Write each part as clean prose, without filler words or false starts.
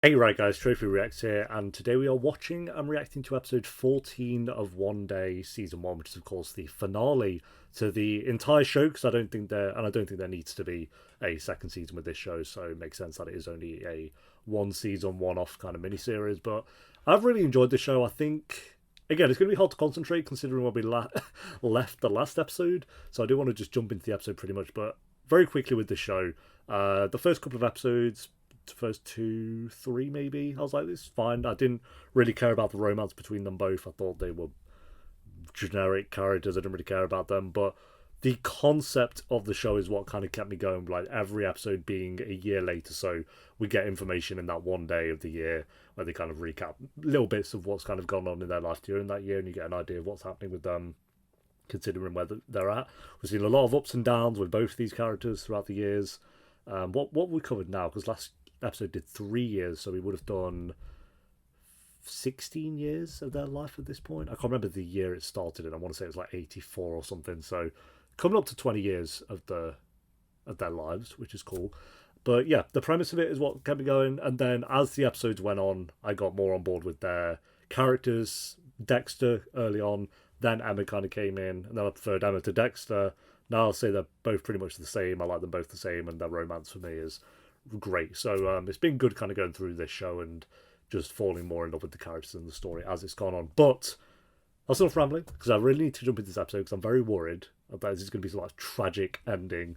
Hey right guys, Trophy Reacts here, and today we are watching and reacting to episode 14 of One Day Season 1, which is of course the finale to the entire show, because I don't think there needs to be a second season with this show, so it makes sense that it is only a one season, one-off kind of miniseries, but I've really enjoyed the show. I think, again, it's going to be hard to concentrate considering when we left the last episode, so I do want to just jump into the episode pretty much, but very quickly with the show. The first couple of episodes, first two, three maybe, I was like, this is fine. I didn't really care about the romance between them both. I thought they were generic characters. I didn't really care about them, but the concept of the show is what kind of kept me going. Like every episode being a year later, so we get information in that one day of the year where they kind of recap little bits of what's kind of gone on in their life during that year, and you get an idea of what's happening with them, considering where they're at. We've seen a lot of ups and downs with both these characters throughout the years. What we covered now, because last episode did 3 years, so we would have done 16 years of their life at this point. I can't remember the year it started in. I want to say it was like 84 or something, so coming up to 20 years of their lives, which is cool. But yeah, the premise of it is what kept me going, and then as the episodes went on, I got more on board with their characters. Dexter early on, then Emma kind of came in, and then I preferred Emma to Dexter. Now I'll say they're both pretty much the same. I like them both the same, and their romance for me is great. So it's been good kind of going through this show and just falling more in love with the characters and the story as it's gone on. But I'll stop rambling because I really need to jump into this episode because I'm very worried that this is going to be some like tragic ending.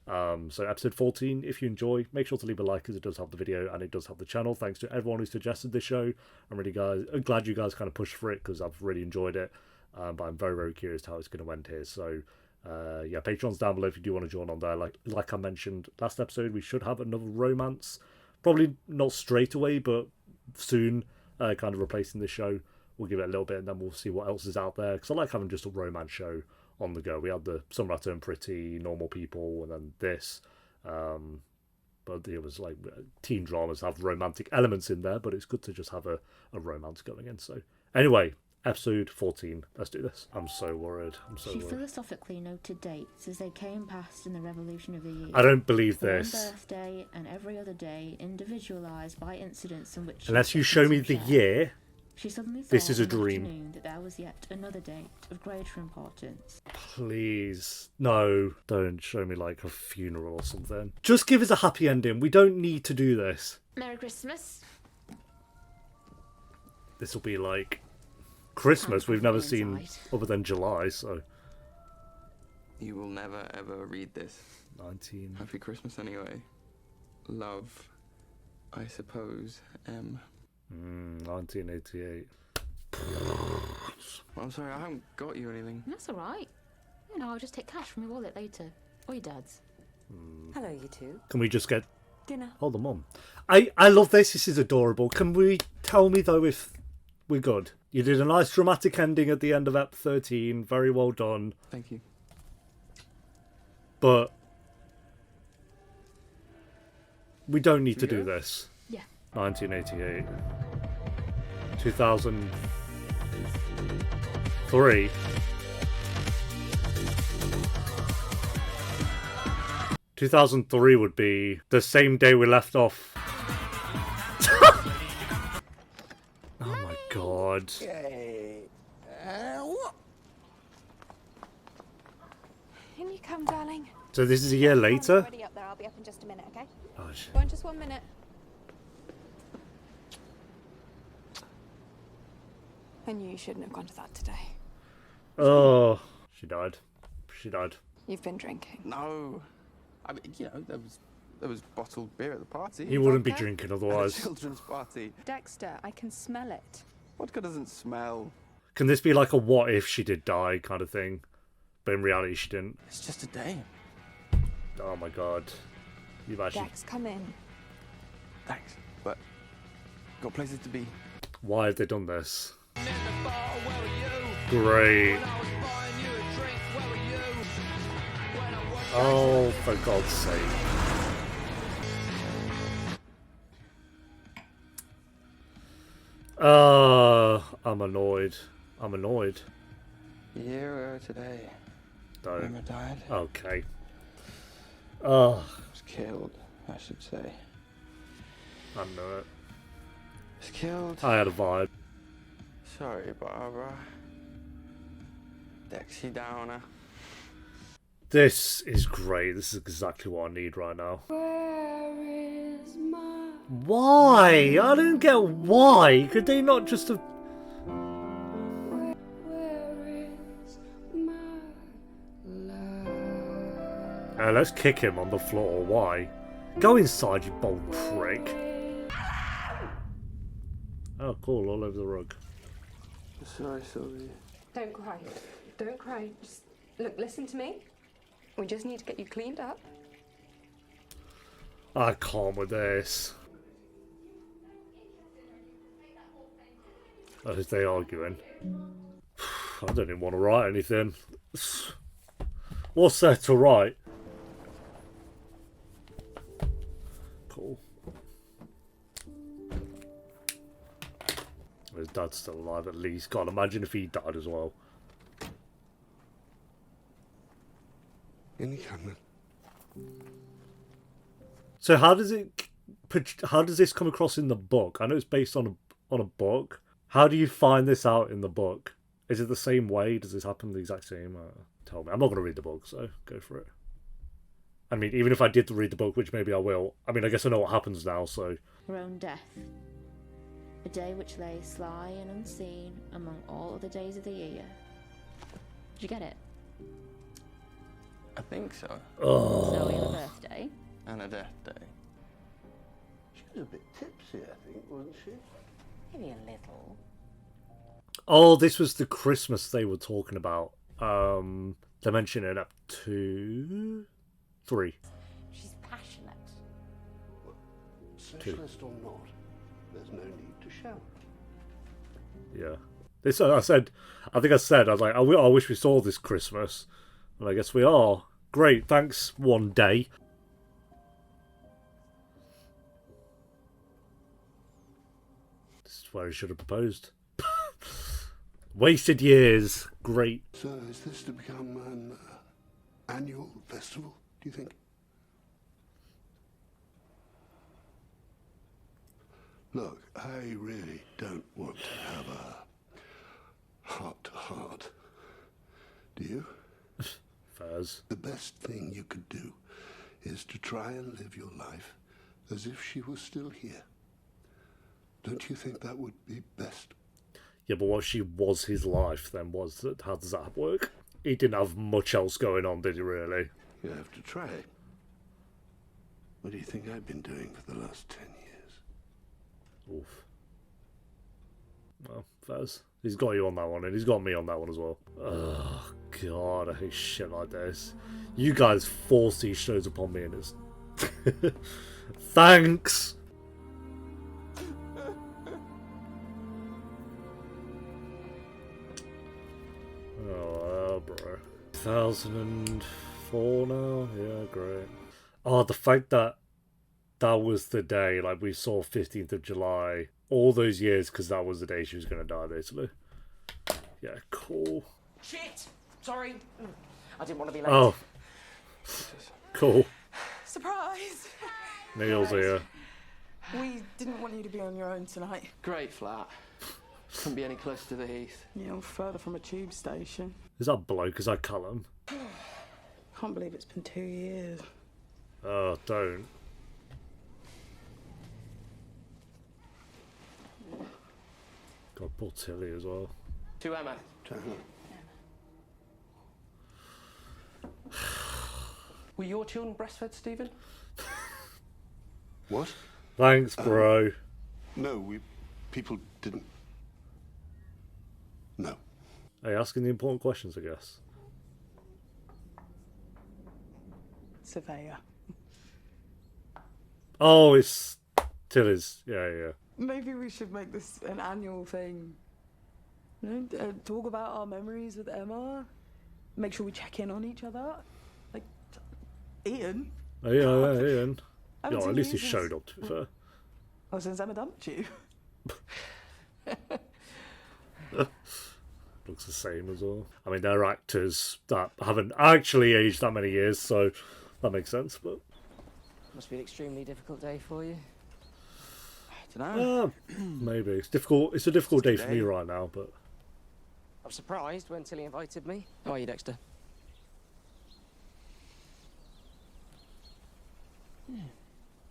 So episode 14, if you enjoy, make sure to leave a like because it does help the video and it does help the channel. Thanks to everyone who suggested this show. I'm glad you guys kind of pushed for it because I've really enjoyed it. But I'm very, very curious how it's going to end here. So yeah, Patreon's down below if you do want to join on there. Like I mentioned last episode, we should have another romance, probably not straight away, but soon, kind of replacing this show. We'll give it a little bit and then we'll see what else is out there, because I like having just a romance show on the go. We had the Summer I Turned Pretty, Normal People, and then this, but it was like teen dramas have romantic elements in there, but it's good to just have a romance going in. So anyway, episode 14. Let's do this. I'm so worried. She philosophically noted dates as they came past in the revolution of the year. I don't believe this. One birthday and every other day individualised by incidents in which... Unless you show me the year, she suddenly thought this is a dream. that there was yet another date of greater importance. Please. No, don't show me like a funeral or something. Just give us a happy ending. We don't need to do this. Merry Christmas. This will be like Christmas we've never seen other than July, so... You will never ever read this. 19... Happy Christmas anyway. Love, I suppose, M. 1988. Well, I'm sorry, I haven't got you anything. That's alright. You know, I'll just take cash from your wallet later. Or your dad's. Hello, you two. Can we just get... Dinner. Hold on, Mum. I love this. This is adorable. Can we tell me, though, if we're good? You did a nice dramatic ending at the end of Ep 13. Very well done. Thank you. But we don't need to do this. Yeah. 1988. 2003. 2003 would be the same day we left off. Oh my god. Yay. What? In you come, darling. So this is a year later? Already up there. I'll be up in just a minute, okay? Oh, shit. Go in just 1 minute. I knew you shouldn't have gone to that today. Oh, she died. She died. You've been drinking. No. I mean, you know, there was bottled beer at the party. He wouldn't be Vodka? drinking At a otherwise. children's party. Dexter, I can smell it. Vodka doesn't smell. Can this be like a what if she did die kind of thing? But in reality she didn't. It's just a day. Oh my god. You've actually... Dex, come in. Thanks, but got places to be. Why have they done this? Great. Oh, for God's sake. I'm annoyed. I'm annoyed. A year today. Don't. Emma died. Okay. Oh, Was killed, I should say. I know it. was killed. I had a vibe. Sorry, Barbara. Dexy Downer. This is great. This is exactly what I need right now. Why? I don't get why. Could they not just have... let's kick him on the floor. Why? Go inside, you bold prick. Oh, cool. All over the rug. Sorry, Sylvie. Don't cry. Don't cry. Just look, listen to me. We just need to get you cleaned up. I can't with this. Are they arguing? I don't even want to write anything. What's there to write? Cool. His dad's still alive at least. God, imagine if he died as well. In the camera. So how does this come across in the book? I know it's based on a book. How do you find this out in the book? Is it the same way? Does this happen the exact same? Tell me. I'm not going to read the book, so go for it. I mean, even if I did read the book, which maybe I will, I mean, I guess I know what happens now, so... Her own death. A day which lay sly and unseen among all other days of the year. Did you get it? I think so. Oh. So we have a birthday. And a death day. She was a bit tipsy, I think, wasn't she? Maybe a little. Oh, this was the Christmas they were talking about. They mentioned it up to 3. She's passionate. Socialist or not, there's no need to shout. Yeah. This I was like, I wish we saw this Christmas. And I guess we are. Great, thanks, one day. This is where he should have proposed. Wasted years. Great. So is this to become an annual festival, do you think? Look, I really don't want to have a heart-to-heart. Do you? Fairs. The best thing you could do is to try and live your life as if she was still here. Don't you think that would be best? Yeah, but what if she was his life then? How does that work? He didn't have much else going on, did he really? You have to try. What do you think I've been doing for the last 10 years? Oof. Well, Fairs. He's got you on that one, and he's got me on that one as well. Oh, God, I hate shit like this. You guys force these shows upon me, and it's... Thanks! Oh, bro. 2004 now? Yeah, great. Oh, the fact that was the day, like, we saw 15th of July, all those years, because that was the day she was going to die, basically. Yeah, cool. Shit! Sorry. I didn't want to be late. Oh. Cool. Surprise! Neil's here. We didn't want you to be on your own tonight. Great flat. Couldn't be any closer to the heath. You know, further from a tube station. Is that bloke? Is that Callum? Can't believe it's been 2 years. Oh, don't. God, poor Tilly as well. To Emma. Were your children breastfed, Stephen? What? Thanks, bro. No, people didn't. No. Hey, asking the important questions, I guess. Surveyor. Oh, it's Tilly's. Yeah. Maybe we should make this an annual thing. You know, talk about our memories with Emma. Make sure we check in on each other. Like, Ian. Oh, yeah, Ian. I haven't Yeah, seen at least you he since- showed up, to be fair. Oh, since Emma dumped you. Looks the same as well. I mean, they're actors that haven't actually aged that many years, so that makes sense, but... Must be an extremely difficult day for you. don't know. Maybe it's difficult. It's a difficult day It's a for me day. right now, but I was surprised when Tilly invited me. How are you, Dexter?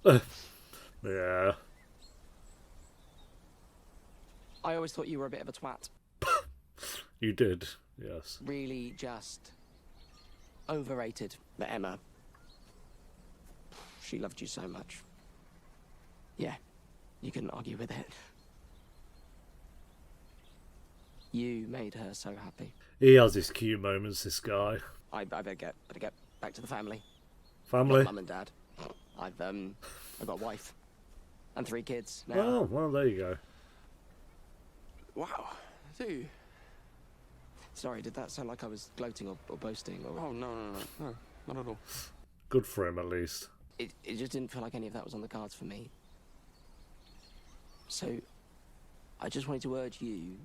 yeah. I always thought you were a bit of a twat. You did, yes. Really just overrated. But Emma, she loved you so much. Yeah, you couldn't argue with it. You made her so happy. He has his cute moments, this guy. I better get back to the family. Family? Mum and Dad. I've got a wife and 3 kids now. Oh, well, there you go. Wow. Do you? Sorry, did that sound like I was gloating or boasting? Or... Oh, no, not at all. Good for him, at least. It just didn't feel like any of that was on the cards for me. So, I just wanted to urge you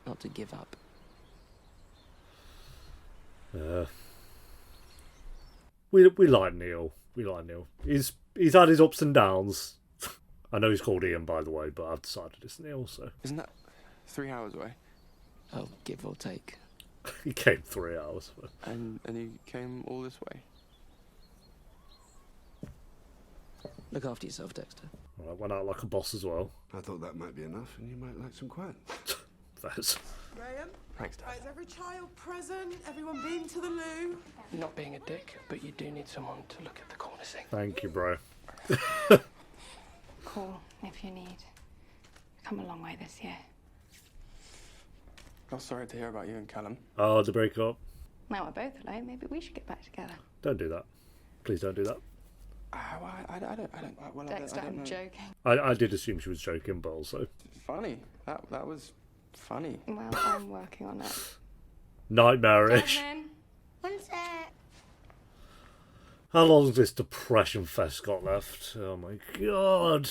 not to give up. We like Neil. We like Neil. He's had his ups and downs. I know he's called Ian, by the way, but I've decided it's Neil, so... Isn't that 3 hours away? Oh, give or take. He came 3 hours. And you came all this way? Look after yourself, Dexter. Well, I went out like a boss as well. I thought that might be enough, and you might like some quiet. Thanks. Graham? Thanks, Dad. Is every child present? Everyone been to the loo? Not being a dick, but you do need someone to look at the corner sink. Thank you, bro. Call if you need. Come a long way this year. I'm sorry to hear about you and Callum. Oh, the breakup. Now we're both alone, maybe we should get back together. Don't do that. Please don't do that. I don't. Dexter, I don't I'm know. joking. I did assume she was joking, but also... Funny. That was funny. Well, I'm working on it. Nightmarish. Jasmine? One sec. How long's this depression fest got left? Oh my god.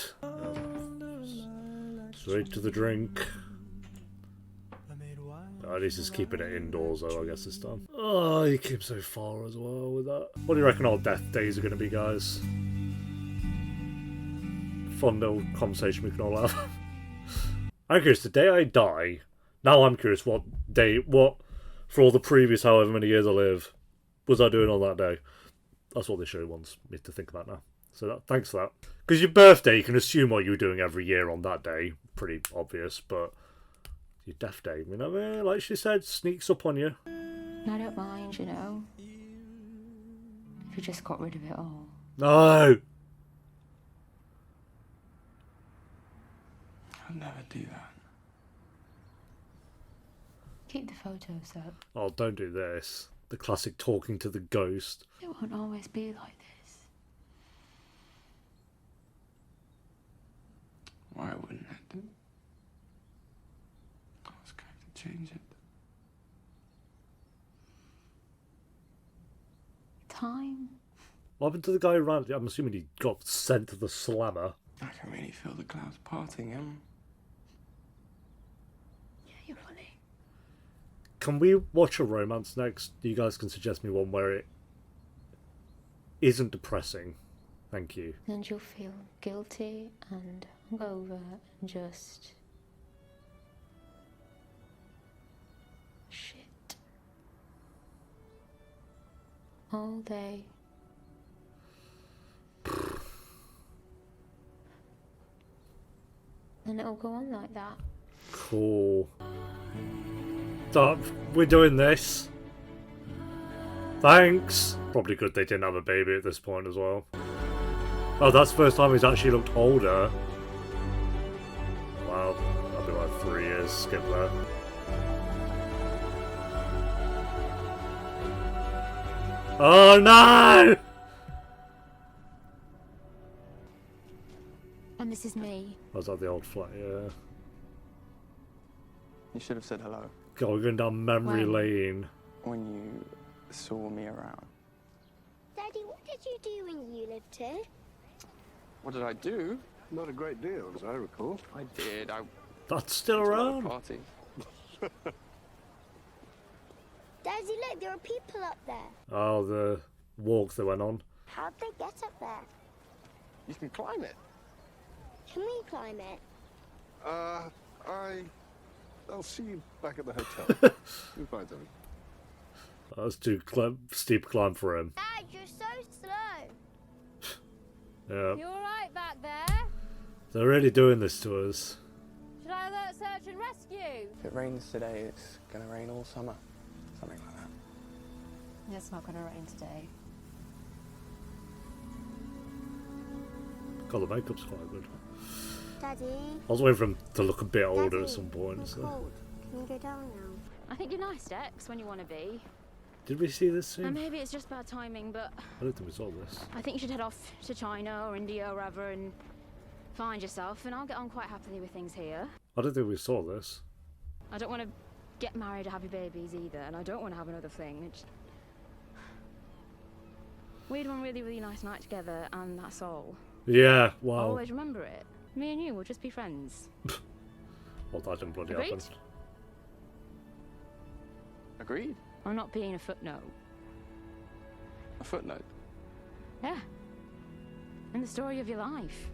Straight to the drink. Oh, this is keeping it indoors though, I guess this time. Oh, he came so far as well with that. What do you reckon our death days are going to be, guys? Fun little conversation we can all have. I'm curious, the day I die, now I'm curious what, for all the previous however many years I live, was I doing on that day? That's what this show wants me to think about now. So thanks for that. Because your birthday, you can assume what you're doing every year on that day. Pretty obvious, but your death day, you know, like she said, sneaks up on you. I don't mind, you know. If you just got rid of it all. No! I'll never do that. Keep the photos up. Oh, don't do this. The classic talking to the ghost. It won't always be like this. Why wouldn't it do? I was going to change it. Time. What happened to the guy who ran? I'm assuming he got sent to the slammer. I can really feel the clouds parting, Yeah, you're funny. Can we watch a romance next? You guys can suggest me one where it isn't depressing. Thank you. And you'll feel guilty and hungover and just... shit. All day. And it'll go on like that. Cool. So, we're doing this. Thanks. Probably good they didn't have a baby at this point as well. Oh, that's the first time he's actually looked older. Wow, that'll be like 3 years. Skip that. Oh no! And this is me. Was that the old flat? Yeah. You should have said hello God, we're going down memory When? lane. when you saw me around. Daddy, what did you do when you lived here? What did I do? Not a great deal, as I recall. I did. I That's still went to a around. party. Daddy, look, there are people up there. Oh, the walk that went on. How'd they get up there? You can climb it. Can we climb it? I'll see you back at the hotel. Goodbye, Tony. That was too steep climb for him. Dad, you're so slow. Yeah. You alright back there? They're really doing this to us. Should I alert search and rescue? If it rains today, it's gonna rain all summer. Something like that. It's not gonna rain today. God, the makeup's quite good. Daddy. I was waiting for him to look a bit older at some point. You're So. cold. Can you go down now? I think you're nice, Dex, when you want to be. Did we see this scene? And maybe it's just bad timing, but I don't think we saw this. I think you should head off to China or India or wherever and find yourself, and I'll get on quite happily with things here. I don't think we saw this. I don't want to get married or have your babies either, and I don't want to have another thing. We had one really, really nice night together, and that's all. Yeah, I'll wow. always remember it. Me and you will just be friends. Well, that didn't bloody Agreed? happen. Agreed. I'm not being a footnote. A footnote. Yeah. In the story of your life.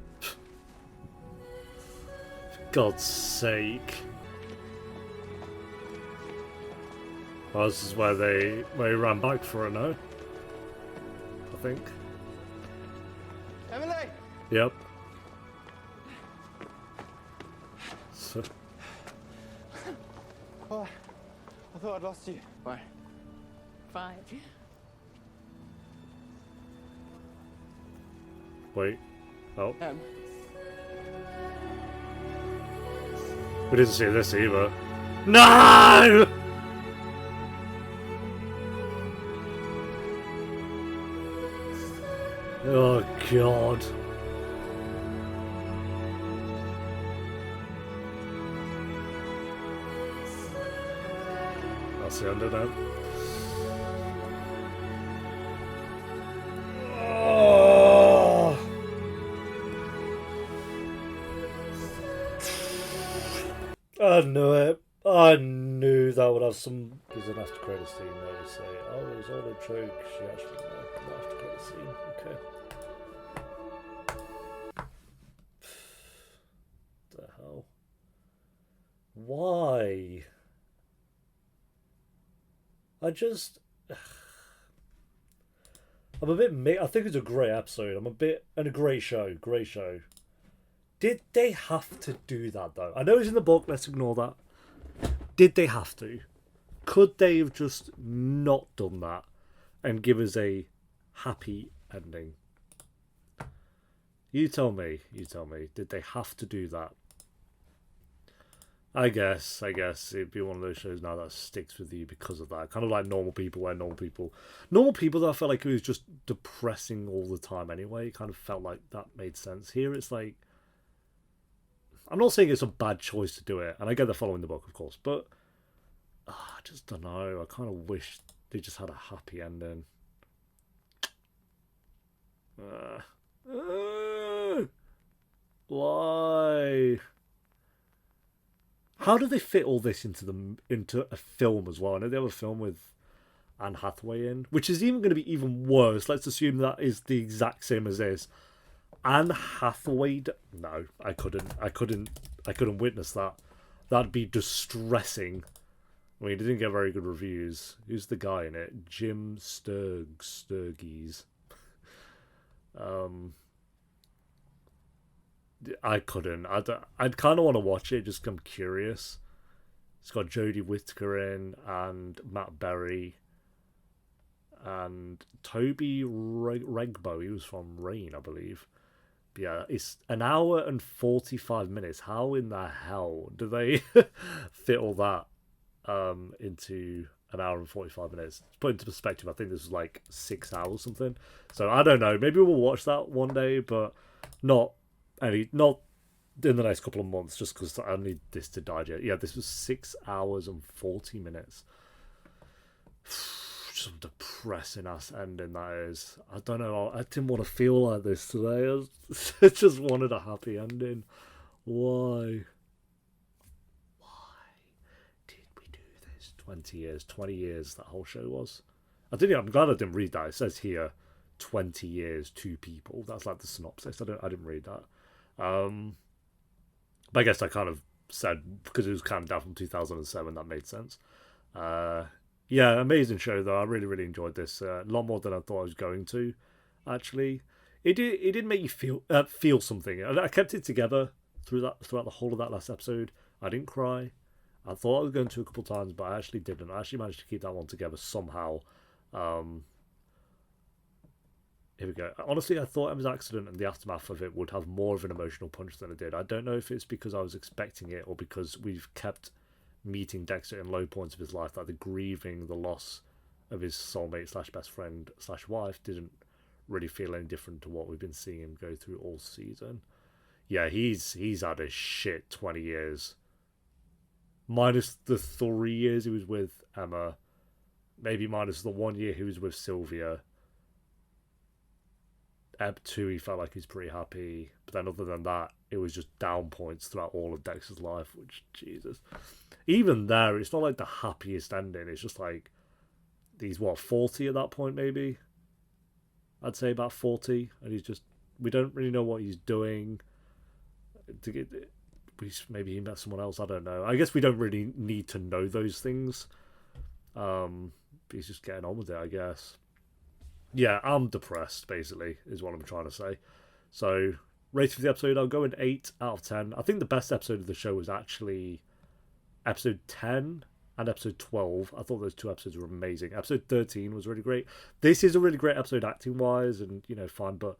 For God's sake. Oh, this is where he ran back for it now. I think. Emily! Yep. So, Oh, I thought I'd lost you. Why? Fine. wait. Oh. Em. We didn't see this either. No! Oh, God. That's the end of that. Oh. I knew it. I knew that would have some. There's an after credit scene where they say, "Oh, it was all a joke." She actually the after credit scene. Okay. The hell? Why? I'm a bit. I think it's a great episode. And a great show. Great show. Did they have to do that though? I know it's in the book. Let's ignore that. Did they have to? Could they have just not done that and give us a happy ending? You tell me. You tell me. Did they have to do that? I guess it'd be one of those shows now that sticks with you because of that. Kind of like Normal People, where Normal People that I felt like it was just depressing all the time anyway. It kind of felt like that made sense. Here it's like, I'm not saying it's a bad choice to do it, and I get they're following the book, of course, but I just don't know. I kind of wish they just had a happy ending. Why? How do they fit all this into a film as well? I know they have a film with Anne Hathaway in, which is even going to be even worse. Let's assume that is the exact same as this. Anne Hathaway? No, I couldn't witness that. That'd be distressing. I mean, it didn't get very good reviews. Who's the guy in it? Jim Sturgis. I couldn't. I'd kind of want to watch it. Just 'cause I'm curious. It's got Jodie Whittaker in and Matt Berry and Toby Regbo. He was from Rain, I believe. But yeah, it's an hour and 45 minutes. How in the hell do they fit all that into an hour and 45 minutes? To put into perspective, I think this was like 6 hours or something. So I don't know. Maybe we'll watch that one day, but not in the next couple of months, just because I need this to digest. Yeah, this was 6 hours and 40 minutes. Some depressing ass ending that is. I don't know. I didn't want to feel like this today. I just wanted a happy ending. Why? Why did we do this? 20 years that whole show was. I'm glad I didn't read that. It says here 20 years, 2 people. That's like the synopsis. I didn't read that. But I guess I kind of said, because it was kind of down from 2007, that made sense. Yeah, amazing show though. I really, really enjoyed this. A lot more than I thought I was going to, actually. It did make you feel something. I kept it together throughout the whole of that last episode. I didn't cry. I thought I was going to a couple times, but I actually didn't. I actually managed to keep that one together somehow. Here we go. Honestly, I thought Emma's accident and the aftermath of it would have more of an emotional punch than it did. I don't know if it's because I was expecting it or because we've kept meeting Dexter in low points of his life, like the grieving the loss of his soulmate slash best friend slash wife didn't really feel any different to what we've been seeing him go through all season. Yeah, he's had a shit 20 years. Minus the 3 years he was with Emma. Maybe minus the 1 year he was with Sylvia. Ebb 2, he felt like he's pretty happy. But then other than that, it was just down points throughout all of Dexter's life, which, Jesus. Even there, it's not like the happiest ending. It's just like, he's, 40 at that point, maybe? I'd say about 40. And he's just, we don't really know what he's doing. Maybe he met someone else, I don't know. I guess we don't really need to know those things. But he's just getting on with it, I guess. Yeah, I'm depressed, basically, is what I'm trying to say. So, rating for the episode, I'll go an 8 out of 10. I think the best episode of the show was actually episode 10 and episode 12. I thought those two episodes were amazing. Episode 13 was really great. This is a really great episode acting-wise and, fine, but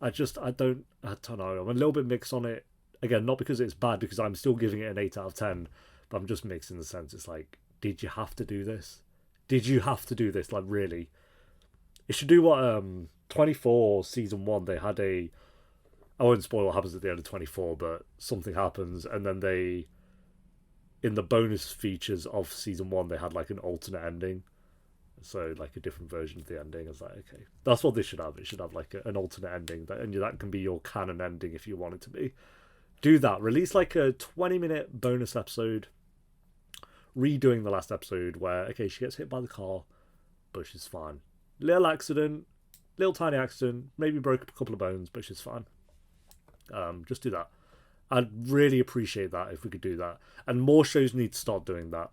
I don't know. I'm a little bit mixed on it. Again, not because it's bad, because I'm still giving it an 8 out of 10, but I'm just mixed in the sense it's like, did you have to do this? Did you have to do this? Like, really? It should do what 24 season 1, they had I won't spoil what happens at the end of 24, but something happens, and then they, in the bonus features of season 1, they had like an alternate ending. So like a different version of the ending. I was like, okay, that's what this should have. It should have like an alternate ending, and that can be your canon ending if you want it to be. Do that. Release like a 20-minute bonus episode redoing the last episode where, okay, she gets hit by the car, but she's fine. Little accident, little tiny accident, maybe broke a couple of bones, but she's fine. Just do that. I'd really appreciate that if we could do that. And more shows need to start doing that.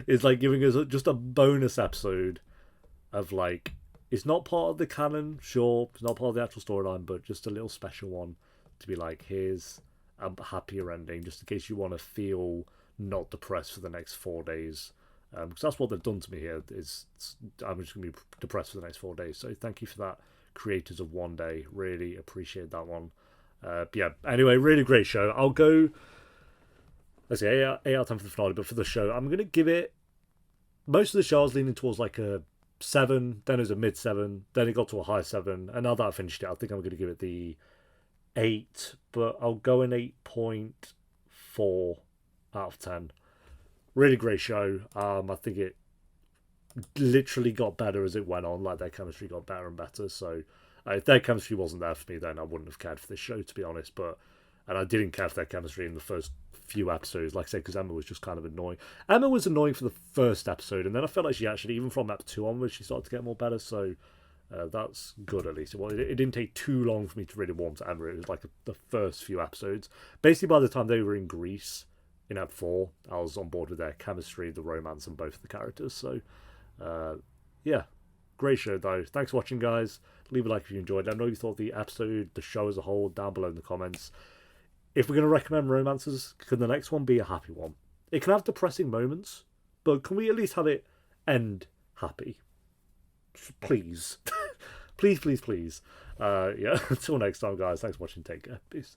It's like giving us just a bonus episode of like, it's not part of the canon, sure, it's not part of the actual storyline, but just a little special one to be like, here's a happier ending, just in case you want to feel not depressed for the next 4 days. Because that's what they've done to me here. I'm just going to be depressed for the next 4 days. So thank you for that, creators of One Day. Really appreciate that one. Yeah, anyway, really great show. I'll go, let's see, 8 out of 10 for the finale, but for the show, I'm going to give it, most of the show I was leaning towards like a 7, then it was a mid 7, then it got to a high 7, and now that I finished it, I think I'm going to give it the 8, but I'll go an 8.4 out of 10. Really great show. I think it literally got better as it went on. Like, their chemistry got better and better. So if their chemistry wasn't there for me, then I wouldn't have cared for this show, to be honest. And I didn't care for their chemistry in the first few episodes, like I said, because Emma was just kind of annoying. Emma was annoying for the first episode, and then I felt like she actually, even from episode 2 onwards, she started to get more better. So that's good, at least. It didn't take too long for me to really warm to Emma. It was like the first few episodes. Basically, by the time they were in Greece, in Ep 4, I was on board with their chemistry, the romance, and both of the characters. So, yeah, great show though. Thanks for watching, guys. Leave a like if you enjoyed. Let me know what you thought of the episode, the show as a whole, down below in the comments. If we're going to recommend romances, can the next one be a happy one? It can have depressing moments, but can we at least have it end happy? Please. Please, please, please. Yeah, until next time, guys. Thanks for watching. Take care. Peace.